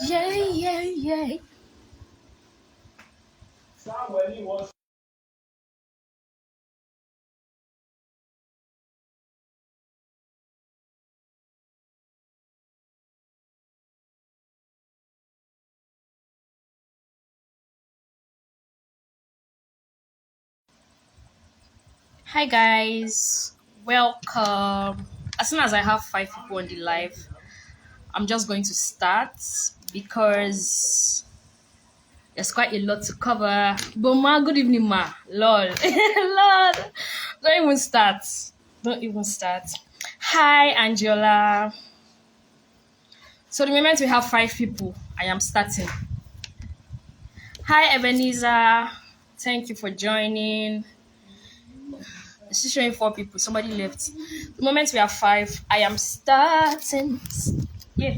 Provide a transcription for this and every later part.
Yeah, yeah, yeah. Hi guys, welcome. As soon as I have 5 people on the live, I'm just going to start because there's quite a lot to cover. But ma, good evening, ma. Lol, lol. Don't even start. Don't even start. Hi, Angela. So the moment we have 5 people, I am starting. Hi, Ebenezer. Thank you for joining. It's just showing 4 people. Somebody left. The moment we have 5, I am starting. Yeah,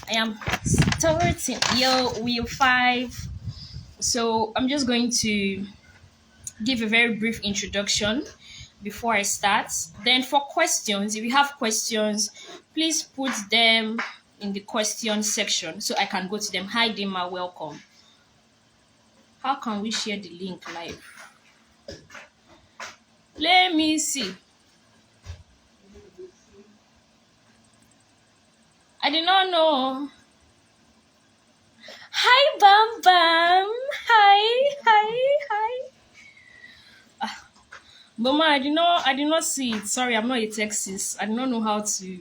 I am starting. Yo, we have 5. So I'm just going to give a very brief introduction before I start. Then for questions, if you have questions, please put them in the question section so I can go to them. Hi, Dima, welcome. How can we share the link live? Let me see. I did not know. Hi, Bam Bam. Hi. Mama, I did not see it. Sorry, I'm not a Texas. I do not know how to.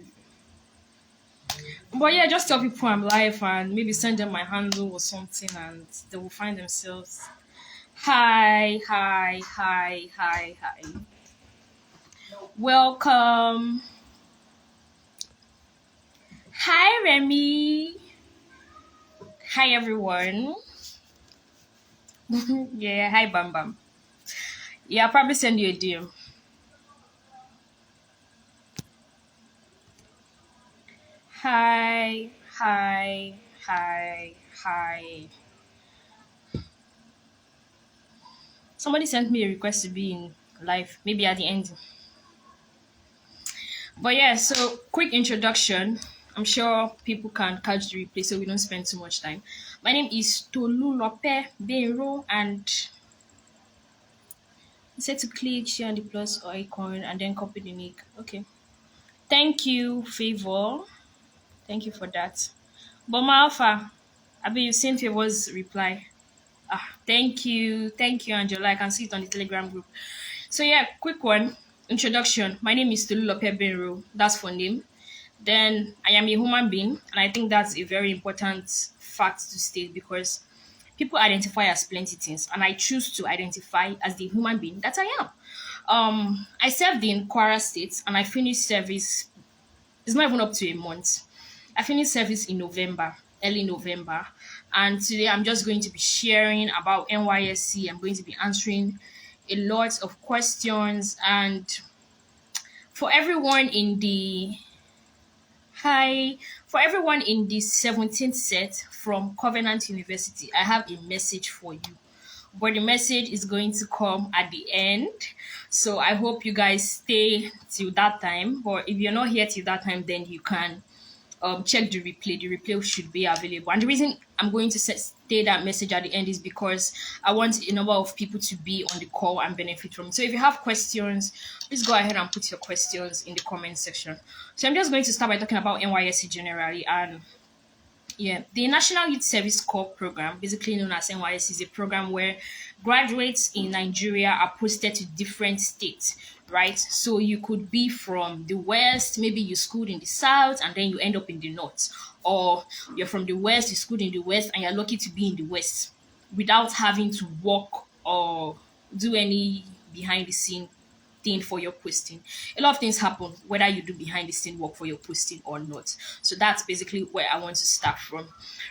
But yeah, just tell people I'm live and maybe send them my handle or something, and they will find themselves. Hi. Welcome. Hi, Remy. Hi, everyone. Yeah, hi, Bam Bam. Yeah, I'll probably send you a DM. Hi, hi, hi. Somebody sent me a request to be in live, maybe at the end. But yeah, so quick introduction. I'm sure people can catch the replay so we don't spend too much time. My name is Tolu Lope Benro, and you said to click share on the plus or icon and then copy the link. Okay. Thank you, Favor. Thank you for that. Boma Alpha, I bet you've seen Favor's reply. Thank you, Angela. I can see it on the Telegram group. So yeah, quick one. Introduction. My name is Tolu Lope Benro. That's for name. Then I am a human being, and I think that's a very important fact to state because people identify as plenty things, and I choose to identify as the human being that I am. I served in Kwara State, and I finished service. It's not even up to a month. I finished service in November, early November, and today I'm just going to be sharing about NYSC. I'm going to be answering a lot of questions, and for everyone in the Hi, for everyone in the 17th set from Covenant University, I have a message for you. But the message is going to come at the end. So I hope you guys stay till that time. But if you're not here till that time, then you can check the replay. The replay should be available. And the reason I'm going to stay that message at the end is because I want a number of people to be on the call and benefit from it. So if you have questions, please go ahead and put your questions in the comment section. So I'm just going to start by talking about NYSC generally. And yeah, the National Youth Service Corps program, basically known as NYS, is a program where graduates in Nigeria are posted to different states, right? So you could be from the West, maybe you schooled in the South, and then you end up in the North. Or you're from the West, you schooled in the West, and you're lucky to be in the West without having to work or do any behind the scene thing for your posting. A lot of things happen whether you do behind the scene work for your posting or not. So that's basically where I want to start from.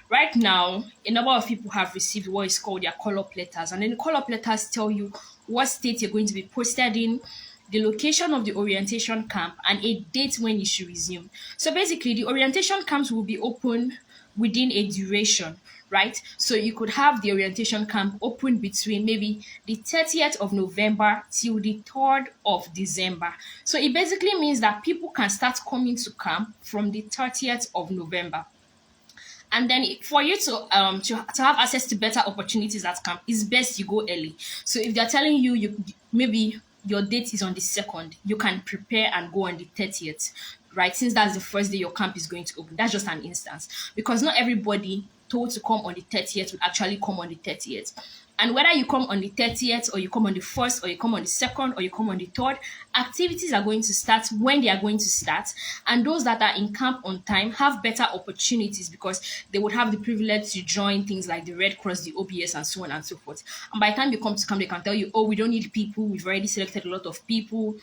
Right now, a number of people have received what is called their call-up letters, and then the call-up letters tell you what state you're going to be posted in, the location of the orientation camp, and a date when you should resume. So basically, the orientation camps will be open within a duration, right? So you could have the orientation camp open between maybe the 30th of November till the 3rd of December. So it basically means that people can start coming to camp from the 30th of November. And then for you to have access to better opportunities at camp, it's best you go early. So if they're telling you maybe your date is on the 2nd, you can prepare and go on the 30th, right? Since that's the first day your camp is going to open. That's just an instance. Because not everybody told to come on the 30th will actually come on the 30th. And whether you come on the 30th or you come on the 1st or you come on the 2nd or you come on the 3rd, activities are going to start when they are going to start. And those that are in camp on time have better opportunities because they would have the privilege to join things like the Red Cross, the OBS, and so on and so forth. And by the time you come to camp, they can tell you, oh, we don't need people. We've already selected a lot of people,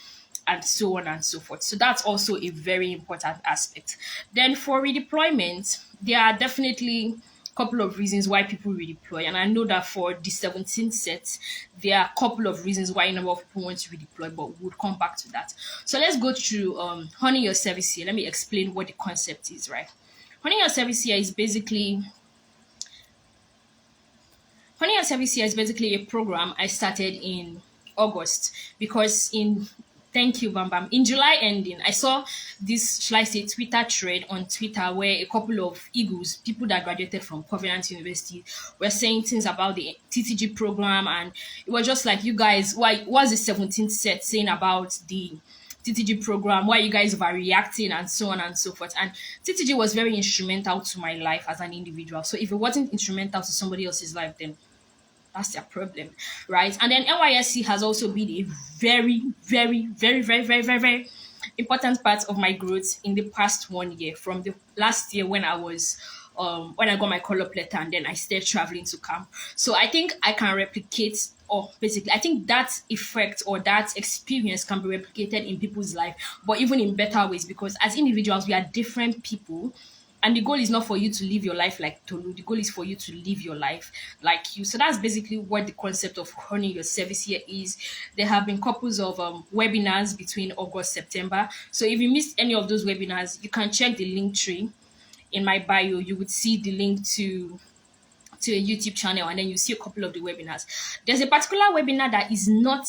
and so on and so forth. So that's also a very important aspect. Then for redeployment, there are definitely couple of reasons why people redeploy, and I know that for the 17th set there are a couple of reasons why a number of people want to redeploy, but we'll come back to that. So let's go through honing your service here. Let me explain what the concept is. Right, honing your service here is basically a program I started in August, because in thank you, Bam Bam. In July ending, I saw this, shall I say, Twitter thread on Twitter where a couple of Eagles, people that graduated from Covenant University, were saying things about the TTG program, and it was just like, you guys, why was the 17th set saying about the TTG program? Why are you guys overreacting, and so on and so forth? And TTG was very instrumental to my life as an individual. So if it wasn't instrumental to somebody else's life, then that's their problem, right? And then NYSC has also been a very, very, very, very, very, very, very important part of my growth in the past 1 year. From the last year when I got my call-up letter, and then I started traveling to camp. So I think I can replicate, or basically, I think that effect or that experience can be replicated in people's life, but even in better ways, because as individuals, we are different people. And the goal is not for you to live your life like Tolu. The goal is for you to live your life like you. So that's basically what the concept of honing your service here is. There have been couples of webinars between August, September. So if you missed any of those webinars, you can check the link tree in my bio. You would see the link to a YouTube channel, and then you see a couple of the webinars. There's a particular webinar that is not,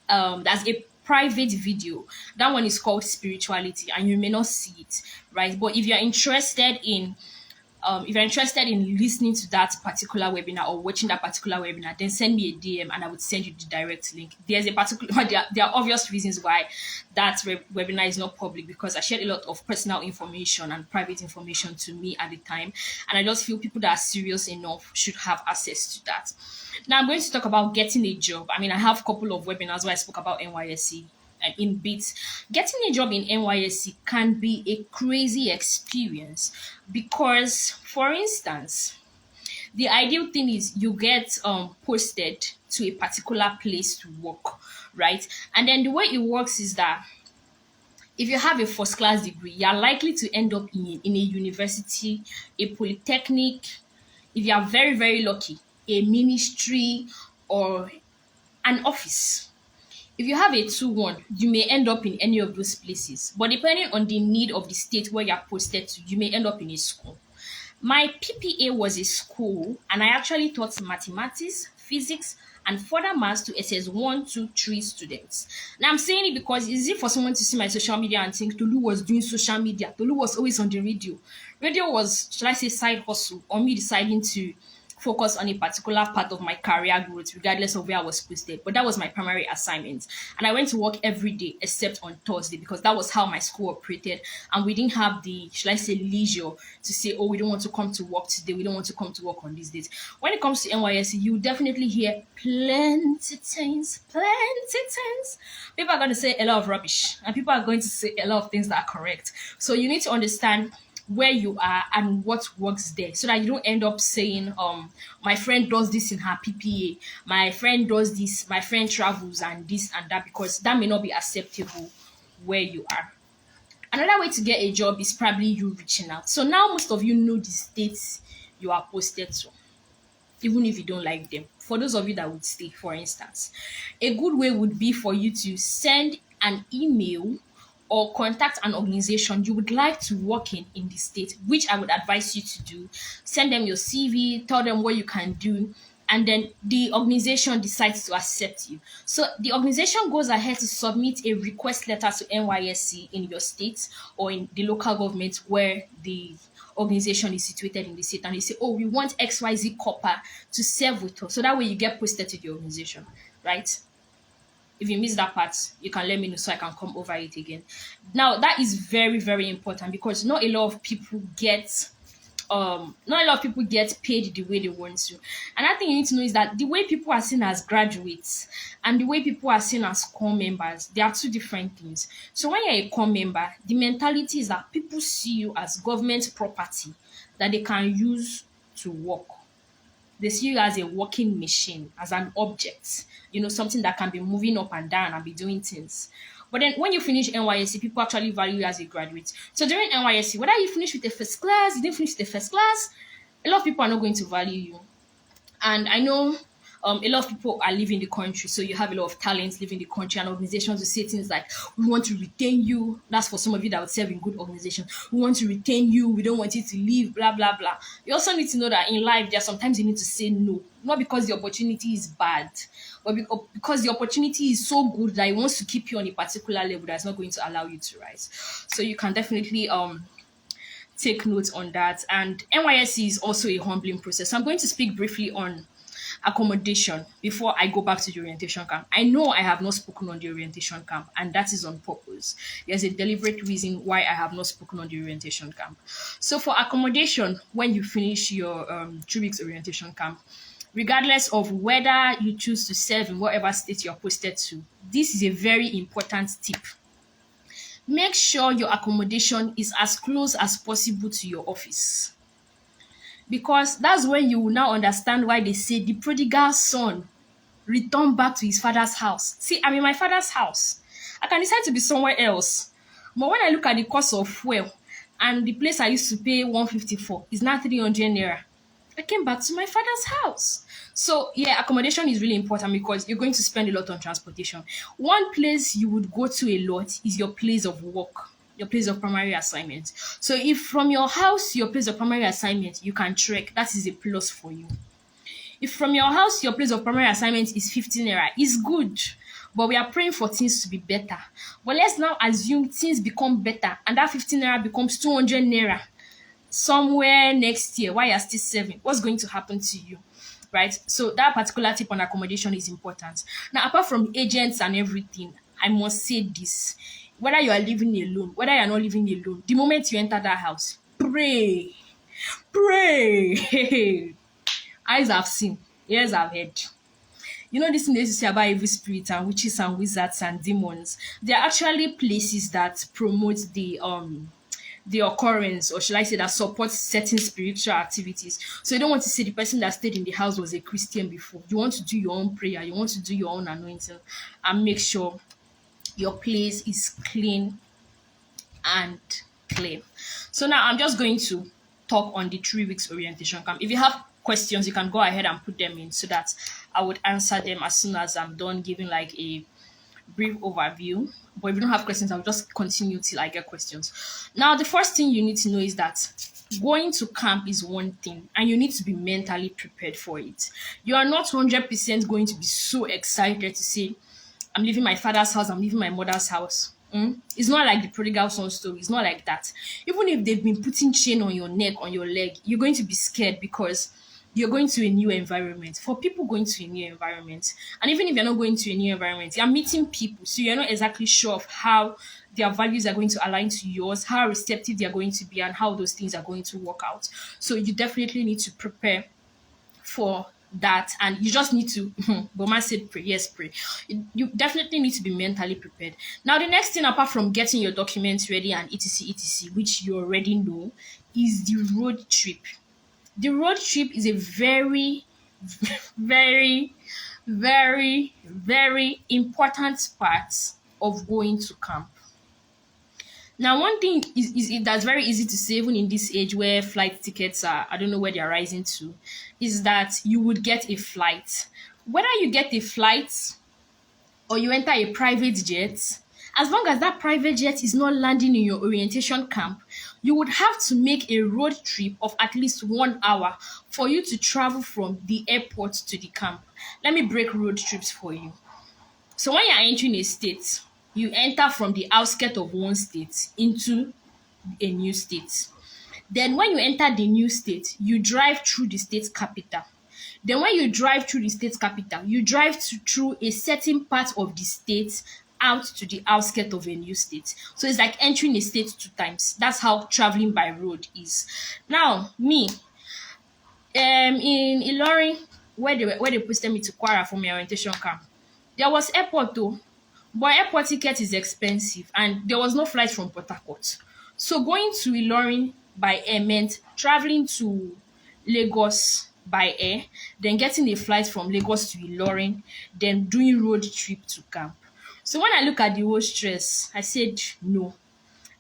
that's a private video. That one is called spirituality, and you may not see it, right? But if you're interested in listening to that particular webinar or watching that particular webinar, then send me a DM and I would send you the direct link. There's a particular, there are obvious reasons why that webinar is not public, because I shared a lot of personal information and private information to me at the time. And I just feel people that are serious enough should have access to that. Now I'm going to talk about getting a job. I mean, I have a couple of webinars where I spoke about NYSC and in bits. Getting a job in NYSC can be a crazy experience because, for instance, the ideal thing is you get posted to a particular place to work, right? And then the way it works is that if you have a first class degree, you're likely to end up in a university, a polytechnic, if you are very, very lucky, a ministry, or an office. If you have a 2-1, you may end up in any of those places. But depending on the need of the state where you're posted to, you may end up in a school. My PPA was a school, and I actually taught mathematics, physics, and further maths to SS1, 2, 3 students. Now I'm saying it because it's easy for someone to see my social media and think Tolu was doing social media. Tolu was always on the radio. Radio was, shall I say, side hustle, or me deciding to focus on a particular part of my career growth, regardless of where I was posted. But that was my primary assignment. And I went to work every day except on Thursday, because that was how my school operated. And we didn't have the, shall I say, leisure to say, oh, we don't want to come to work today. We don't want to come to work on these days. When it comes to NYSC, you definitely hear plenty things. People are going to say a lot of rubbish, and people are going to say a lot of things that are correct. So you need to understand where you are and what works there, so that you don't end up saying, my friend does this in her PPA, my friend does this, my friend travels and this and that, because that may not be acceptable where you are. Another way to get a job is probably you reaching out. So now most of you know the states you are posted to, even if you don't like them. For those of you that would stay, for instance, a good way would be for you to send an email or contact an organization you would like to work in the state, which I would advise you to do. Send them your CV, tell them what you can do, and then the organization decides to accept you. So the organization goes ahead to submit a request letter to NYSC in your state or in the local government where the organization is situated in the state and they say, oh, we want XYZ copper to serve with us. So that way you get posted to the organization, right? If you miss that part, you can let me know so I can come over it again. Now, that is very, very important because not a lot of people get not a lot of people get paid the way they want to. Another thing you need to know is that the way people are seen as graduates and the way people are seen as core members, they are two different things. So when you're a core member, the mentality is that people see you as government property that they can use to work. They see you as a working machine, as an object, something that can be moving up and down and be doing things. But then when you finish NYSC, people actually value you as a graduate. So during NYSC, whether you finish with a first class, you didn't finish with a first class, a lot of people are not going to value you. And I know a lot of people are leaving the country, so you have a lot of talents leaving the country, and organizations will say things like, we want to retain you. That's for some of you that would serve in good organizations. We want to retain you. We don't want you to leave, blah, blah, blah. You also need to know that in life, there are sometimes you need to say no. Not because the opportunity is bad, but because the opportunity is so good that it wants to keep you on a particular level that's not going to allow you to rise. So you can definitely take note on that. And NYSC is also a humbling process. So I'm going to speak briefly on accommodation before I go back to the orientation camp. I know I have not spoken on the orientation camp, and that is on purpose. There's a deliberate reason why I have not spoken on the orientation camp. So for accommodation, when you finish your 3 weeks orientation camp, regardless of whether you choose to serve in whatever state you're posted to, this is a very important tip. Make sure your accommodation is as close as possible to your office. Because that's when you will now understand why they say the prodigal son returned back to his father's house. See, I'm in my father's house. I can decide to be somewhere else. But when I look at the cost of fuel and the place I used to pay 150 for is now 300 naira, I came back to my father's house. So yeah, accommodation is really important because you're going to spend a lot on transportation. One place you would go to a lot is your place of work, your place of primary assignment. So if from your house to your place of primary assignment, you can trek, that is a plus for you. If from your house to your place of primary assignment is 15 naira, it's good. But we are praying for things to be better. But let's now assume things become better and that 15 naira becomes 200 naira somewhere next year while you're still serving. What's going to happen to you? Right? So that particular tip on accommodation is important. Now, apart from agents and everything, I must say this. Whether you are living alone, whether you're not living alone, the moment you enter that house, pray. Pray. Eyes have seen, ears have heard. This thing they used to say about evil spirits and witches and wizards and demons. They are actually places that promote the occurrence, or should I say that supports certain spiritual activities. So you don't want to say the person that stayed in the house was a Christian before. You want to do your own prayer, you want to do your own anointing, and make sure your place is clean and clear. So now I'm just going to talk on the 3 weeks orientation camp. If you have questions, you can go ahead and put them in so that I would answer them as soon as I'm done giving like a brief overview. But if you don't have questions, I'll just continue till I get questions. Now, the first thing you need to know is that going to camp is one thing and you need to be mentally prepared for it. You are not 100% going to be so excited to say, I'm leaving my father's house, I'm leaving my mother's house. It's not like the prodigal son story. It's not like that. Even if they've been putting chain on your neck, on your leg, you're going to be scared because you're going to a new environment. For people going to a new environment, and even if you're not going to a new environment, you're meeting people, so you're not exactly sure of how their values are going to align to yours, how receptive they're going to be, and how those things are going to work out. So you definitely need to prepare for that, and you just need to Boma said pray. Yes, pray. You definitely need to be mentally prepared. Now, the next thing, apart from getting your documents ready and etc, which you already know, is the road trip. The road trip is a very, very, very, very important part of going to camp. Now, one thing is that's very easy to say, even in this age where flight tickets are, I don't know where they're rising to, is that you would get a flight. Whether you get a flight or you enter a private jet, as long as that private jet is not landing in your orientation camp, you would have to make a road trip of at least 1 hour for you to travel from the airport to the camp. Let me break road trips for you. So when you're entering a state, you enter from the outskirts of one state into a new state. Then when you enter the new state, you drive through the state capital. Then when you drive through the state capital, you drive through a certain part of the state out to the outskirts of a new state. So it's like entering a state two times. That's how traveling by road is. Now, me, in Ilorin, where they posted me to Kwara for my orientation camp, there was airport though, but airport ticket is expensive and there was no flight from Port Harcourt. So going to Ilorin by air meant traveling to Lagos by air, then getting a flight from Lagos to Ilorin, then doing road trip to camp. So when I look at the whole stress, I said no.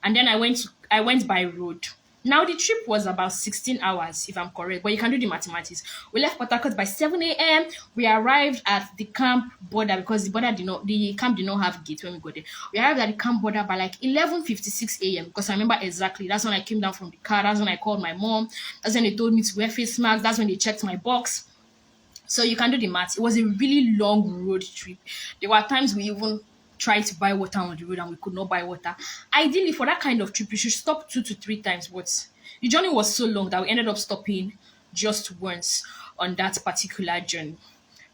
And then I went by road. Now the trip was about 16 hours, if I'm correct, but you can do the mathematics. We left Port Harcourt by 7 a.m. We arrived at the camp border because the camp did not have gate when we got there. We arrived at the camp border by like 11:56 a.m. because I remember exactly. That's when I came down from the car. That's when I called my mom. That's when they told me to wear face masks. That's when they checked my box. So you can do the math. It was a really long road trip. There were times we even tried to buy water on the road and we could not buy water. Ideally, for that kind of trip, you should stop 2 to 3 times. But the journey was so long that we ended up stopping just once on that particular journey.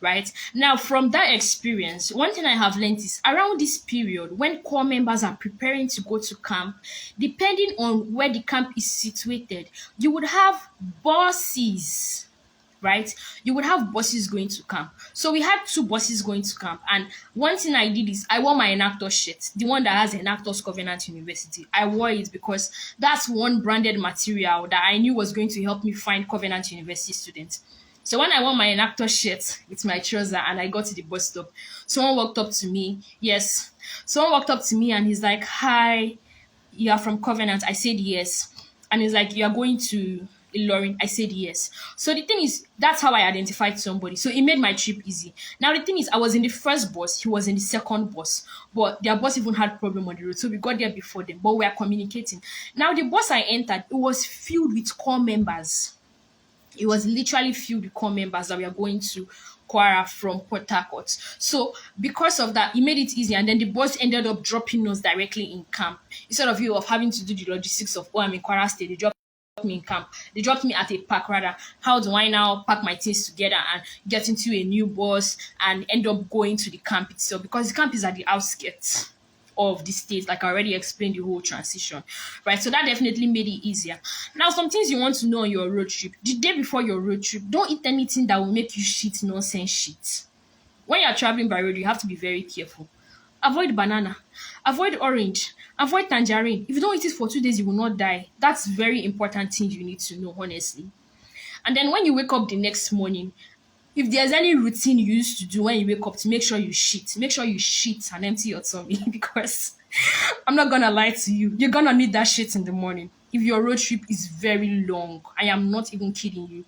Right now, from that experience, one thing I have learned is around this period when core members are preparing to go to camp, depending on where the camp is situated, you would have buses, right? You would have buses going to camp. So we had 2 buses going to camp. And one thing I did is I wore my Enactor shirt, the one that has Enactors Covenant University. I wore it because that's one branded material that I knew was going to help me find Covenant University students. So when I wore my Enactor shirt with my trouser and I got to the bus stop, someone walked up to me. Yes. Someone walked up to me and he's like, "Hi, you are from Covenant?" I said yes. And he's like, "You are going to Ilorin?" I said yes. So the thing is, that's how I identified somebody. So it made my trip easy. Now the thing is, I was in the first bus, he was in the second bus, but their bus even had problem on the road. So we got there before them, but we are communicating. Now the bus I entered, it was filled with core members. It was literally filled with core members that we are going to Kwara from Port Harcourt. So because of that, it made it easy. And then the bus ended up dropping us directly in camp. Instead of having to do the logistics of, oh, I'm in Kwara State, they dropped me in camp. They dropped me at a park rather. How do I now pack my things together and get into a new bus and end up going to the camp itself? Because the camp is at the outskirts of the state, like I already explained the whole transition, right? So that definitely made it easier. Now, some things you want to know on your road trip. The day before your road trip, don't eat anything that will make you shit nonsense shit. When you're traveling by road, you have to be very careful. Avoid banana, avoid orange, avoid tangerine. If you don't eat it for 2 days, you will not die. That's very important thing you need to know, honestly. And then when you wake up the next morning, if there's any routine you used to do when you wake up to make sure you shit and empty your tummy because I'm not gonna lie to you, you're gonna need that shit in the morning. If your road trip is very long, I am not even kidding you.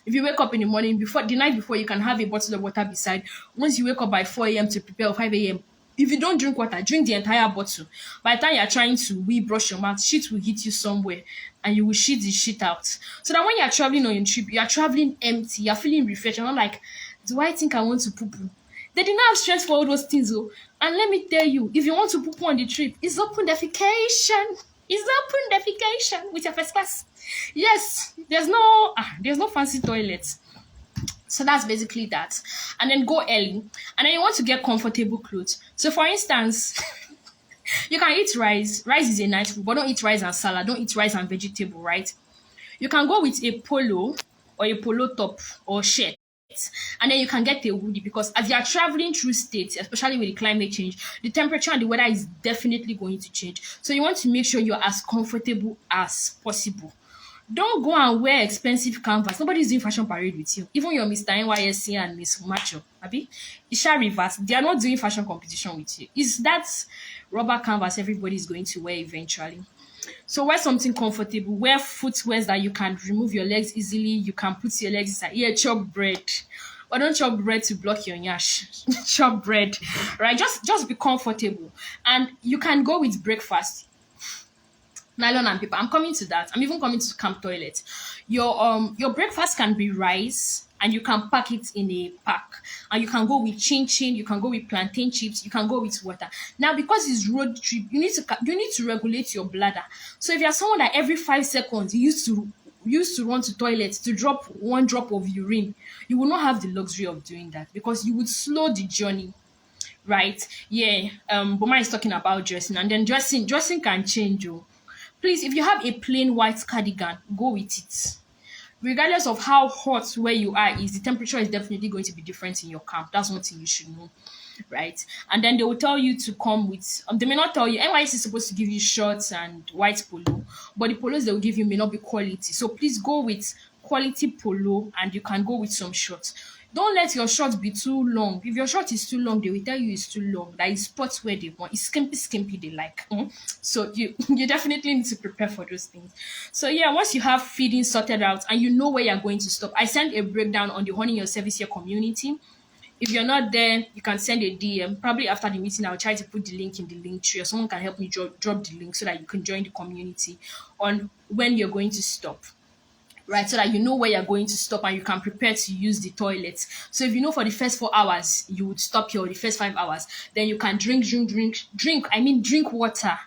If you wake up in the morning, before the night before, you can have a bottle of water beside. Once you wake up by 4 a.m. to prepare or 5 a.m., if you don't drink water, drink the entire bottle. By the time you're trying to brush your mouth, shit will hit you somewhere and you will shit the shit out. So that when you're traveling on your trip, you're traveling empty, you're feeling refreshed. And I'm like, do I think I want to poo-poo? They did not have strength for all those things, though. And let me tell you, if you want to poo-poo on the trip, it's open defecation. It's open defecation with your first class. Yes, there's no fancy toilets. So that's basically that. And then go early. And then you want to get comfortable clothes. So for instance, you can eat rice. Rice is a nice food, but don't eat rice and salad. Don't eat rice and vegetable, right? You can go with a polo or a polo top or shirt. And then you can get a hoodie because as you are traveling through states, especially with the climate change, the temperature and the weather is definitely going to change. So you want to make sure you're as comfortable as possible. Don't go and wear expensive canvas. Nobody's doing fashion parade with you. Even your Mr. NYSC and Miss Macho, Abi, Isha Reverse, they are not doing fashion competition with you. It's that rubber canvas everybody's going to wear eventually. So wear something comfortable. Wear footwear that you can remove your legs easily. You can put your legs inside. Yeah, chop bread. But don't chop bread to block your nyash. Chop bread, right? Just be comfortable. And you can go with breakfast. Nylon and paper. I'm coming to that. I'm even coming to camp toilet. Your breakfast can be rice and you can pack it in a pack. And you can go with chin chin, you can go with plantain chips, you can go with water. Now because it's road trip, you need to regulate your bladder. So if you're someone that every 5 seconds you used to run to toilet to drop one drop of urine, you will not have the luxury of doing that because you would slow the journey, right? Yeah. Boma is talking about dressing, and then dressing can change. Oh, please, if you have a plain white cardigan, go with it. Regardless of how hot where you are is, the temperature is definitely going to be different in your camp. That's one thing you should know, right? And then they will tell you to come with. They may not tell you. NYC is supposed to give you shorts and white polo, but the polos they will give you may not be quality. So please go with quality polo, and you can go with some shorts. Don't let your short be too long. If your short is too long, they will tell you it's too long. That is spots where they want. It's skimpy, skimpy they like. So you you definitely need to prepare for those things. So yeah, once you have feeding sorted out and you know where you're going to stop, I sent a breakdown on the Honey Your Service Here community. If you're not there, you can send a DM. Probably after the meeting, I'll try to put the link in the link tree, or someone can help me drop the link so that you can join the community on when you're going to stop, right? So that you know where you're going to stop and you can prepare to use the toilet. So if you know for the first 4 hours you would stop here, or the first 5 hours, then you can drink. I mean, drink water.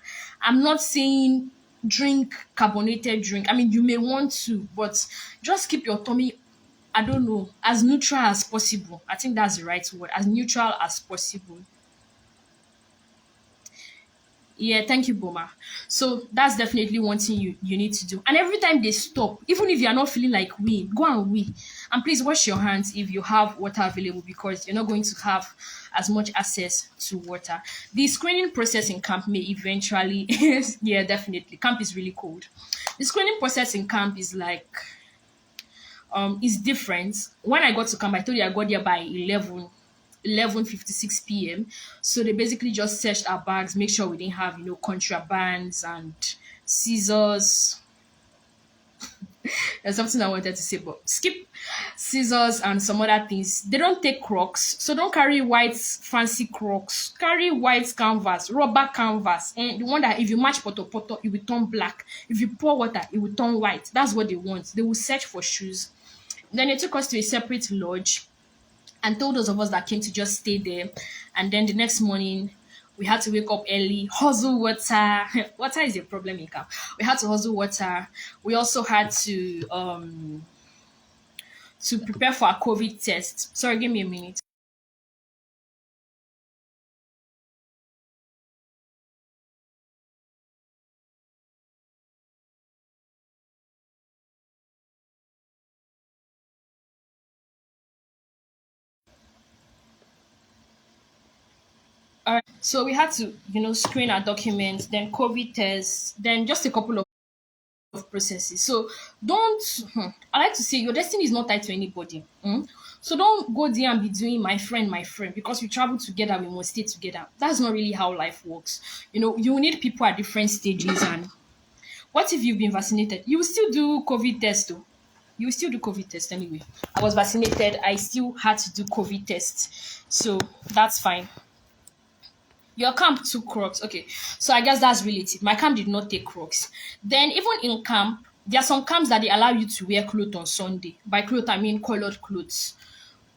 I'm not saying drink carbonated drink. I mean, you may want to, but just keep your tummy, I don't know, as neutral as possible. I think that's the right word, as neutral as possible. Yeah, thank you, Boma. So that's definitely one thing you need to do. And every time they stop, even if you are not feeling like wee, go and wee. And please wash your hands if you have water available, because you're not going to have as much access to water. The screening process in camp may eventually, yeah, definitely. Camp is really cold. The screening process in camp is like is different. When I got to camp, I told you I got there by 11:56 p.m. So they basically just searched our bags, make sure we didn't have, contrabands and scissors. There's something I wanted to say, but skip scissors and some other things. They don't take crocs, so don't carry white fancy crocs. Carry white canvas, rubber canvas, and the one that if you match poto poto, it will turn black. If you pour water, it will turn white. That's what they want. They will search for shoes. Then they took us to a separate lodge and told those of us that came to just stay there. And then the next morning, we had to wake up early, hustle water. Water is a problem in camp. We had to hustle water. We also had to prepare for a COVID test. Sorry, give me a minute. All right. So we had to, screen our documents, then COVID tests, then just a couple of processes. So don't, I like to say your destiny is not tied to anybody. So don't go there and be doing my friend, because we travel together, we must stay together. That's not really how life works. You need people at different stages. And what if you've been vaccinated? You will still do COVID test though. You will still do COVID test anyway. I was vaccinated. I still had to do COVID test. So that's fine. Your camp took Crocs. Okay. So I guess that's relative. My camp did not take Crocs. Then even in camp, there are some camps that they allow you to wear clothes on Sunday. By clothes, I mean colored clothes.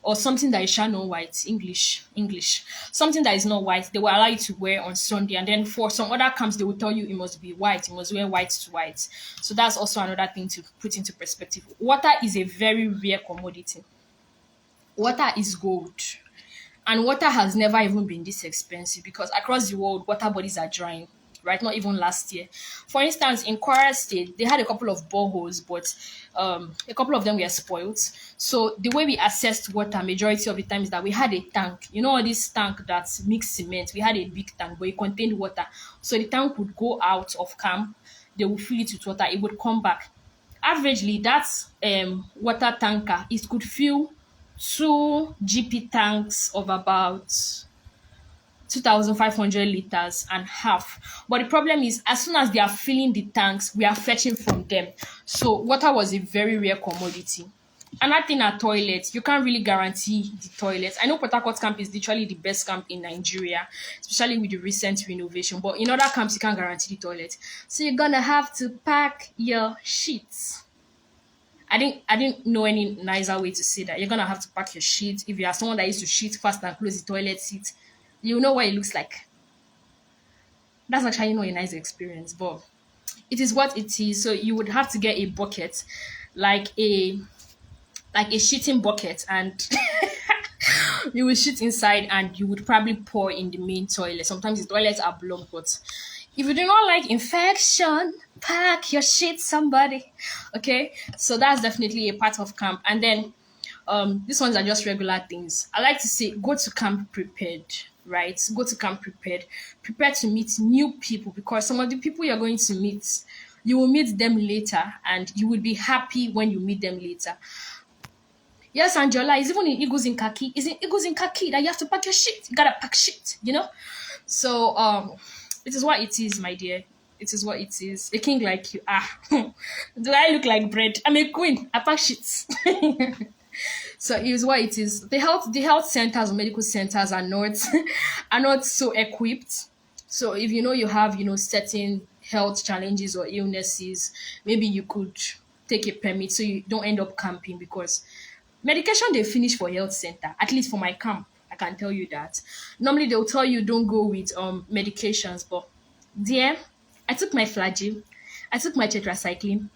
Or something that is shall not white. English. Something that is not white, they will allow you to wear on Sunday. And then for some other camps, they will tell you it must be white. You must wear white to white. So that's also another thing to put into perspective. Water is a very rare commodity. Water is gold. And water has never even been this expensive, because across the world, water bodies are drying, right? Not even last year. For instance, in Kwara State, they had a couple of boreholes, but a couple of them were spoiled. So the way we assessed water majority of the time is that we had a tank. You know, this tank that mixed cement. We had a big tank, but it contained water. So the tank would go out of camp. They would fill it with water. It would come back. Averagely, that water tanker, it could fill two GP tanks of about 2,500 liters and half. But the problem is, as soon as they are filling the tanks, we are fetching from them. So water was a very rare commodity. Another thing at toilets, you can't really guarantee the toilets. I know Port Harcourt camp is literally the best camp in Nigeria, especially with the recent renovation. But in other camps, you can't guarantee the toilet. So you're gonna have to pack your sheets. I didn't know any nicer way to say that. You're gonna have to pack your sheet. If you are someone that used to shit fast and close the toilet seat, you know what it looks like. That's actually not a nice experience, but it is what it is. So you would have to get a bucket, like a like a shitting bucket, and you will shit inside, and you would probably pour in the main toilet. Sometimes the toilets are blocked, but if you do not like infection, pack your shit, somebody. Okay, so that's definitely a part of camp. And then these ones are just regular things. I like to say go to camp prepared, right? Go to camp prepared to meet new people, because some of the people you're going to meet, you will meet them later, and you will be happy when you meet them later. Yes, Angela, is even in Eagles in khaki. Is in Eagles in khaki that you have to pack your shit. You gotta pack shit, you know? So it is what it is, my dear. It is what it is. A king like you. Do I look like bread? I'm a queen. I pack shit. So it is what it is. The health centers or medical centers are not are not so equipped. So if you know you have, certain health challenges or illnesses, maybe you could take a permit so you don't end up camping, because medication they finish for health center, at least for my camp. I can tell you that. Normally they'll tell you don't go with medications, but dear, I took my flagyl, I took my tetracycline.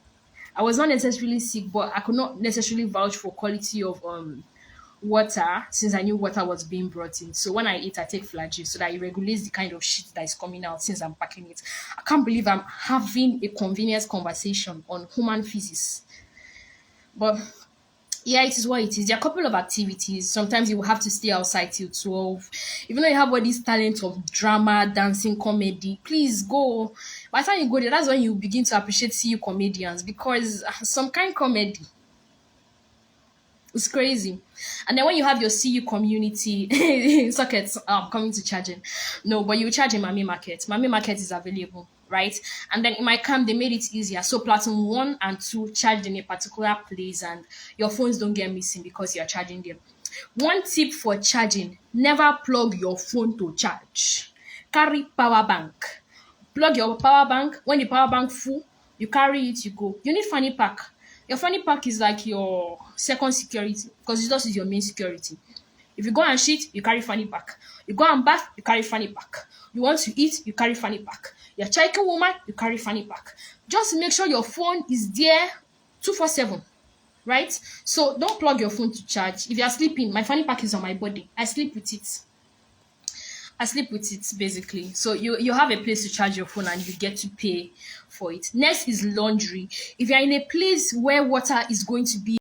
I was not necessarily sick, but I could not necessarily vouch for quality of water, since I knew water was being brought in. So when I eat, I take flagyl so that it regulates the kind of shit that is coming out since I'm packing it. I can't believe I'm having a convenience conversation on human physics. But yeah, it is what it is. There are a couple of activities. Sometimes you will have to stay outside till 12. Even though you have all this talent of drama, dancing, comedy, please go. By the time you go there, that's when you begin to appreciate CU comedians, because some kind comedy is crazy. And then when you have your CU community sockets coming to charging, no, but you charge in Mami Market. Mami Market is available, right? And then in my camp, they made it easier. So Platinum 1 and 2 charged in a particular place, and your phones don't get missing because you're charging them. One tip for charging: never plug your phone to charge. Carry power bank. Plug your power bank. When the power bank full, you carry it, you go. You need fanny pack. Your fanny pack is like your second security, because it just is your main security. If you go and shit, you carry fanny pack. You go and bath, you carry fanny pack. You want to eat, you carry fanny pack. You're checking woman, you carry fanny pack. Just make sure your phone is there 247, right? So don't plug your phone to charge. If you're sleeping, my fanny pack is on my body. I sleep with it. Basically. So you have a place to charge your phone, and you get to pay for it. Next is laundry. If you're in a place where water is going to be